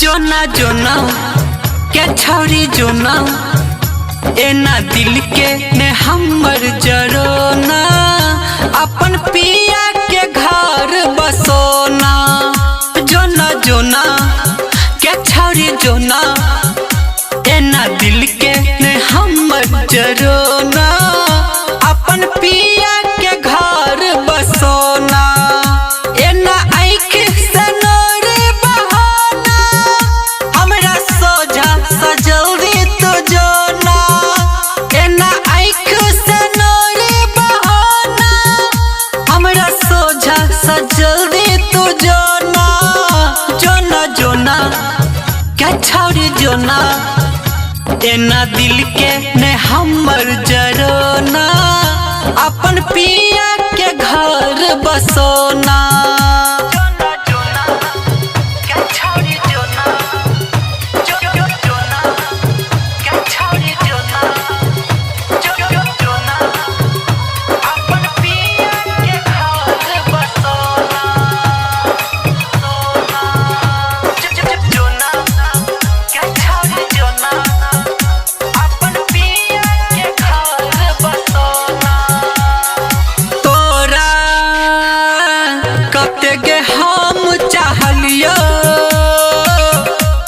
जोना जोना के छौरी जोना एना दिल के ने हमर जरोना अपन पिया के घर बसोना। जोना जोना के छौरी जोना एना दिल के ने हमर जरोना अपन पिया के घर बसोना। एना आँख से नोर बहाना हमरा सोझा सजल्दी तो जोना। एना आँख से नोर बहाना हमरा सोझा सजल्दी तो जोना। जोना जोना क्या छौरी जोना एना दिल के ने हमर जरोना अपन पिया के घर बसोना।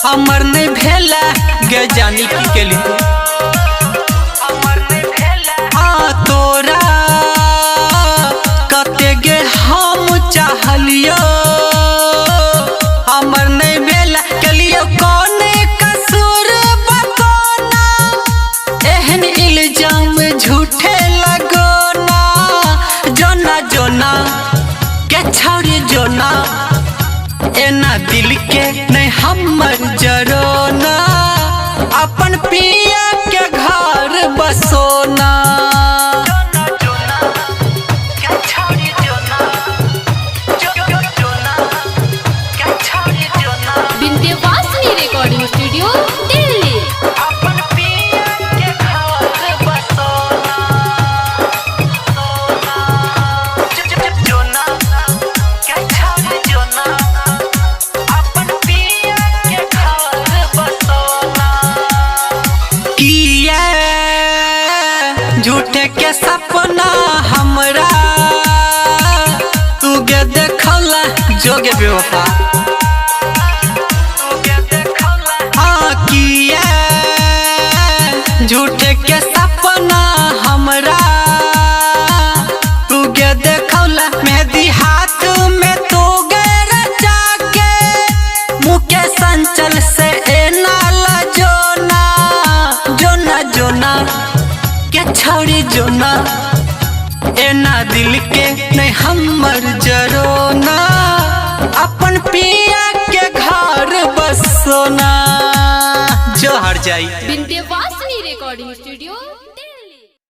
हमर नहीं भेला गे जानी की के लिए हाँ तोरा कते गे हम चाहलियो हमर नहीं भेला के लिए कौन कसूर बकोना एहन इल्जाम झूठे लगोना। जोना जोना के छौरी जोना एना दिल के नहीं हमर जरोना अपन पिया के घर बसोना। Vindhyavasini recording studio Delhi. झूठे के सपना हमरा तू गे देखला जोगे बेवफा हाँ किया झूठे के सपना हमरा तू गे देखला मेहंदी हाथ में तू गे रचा के मुके संचल से एना जोना। जोना जोना के छौरी जोना एना दिल के नहीं हमर जरोना अपन पिया के घर बसोना। जो हर जाई विंध्यवासिनी रिकॉर्डिंग स्टूडियो।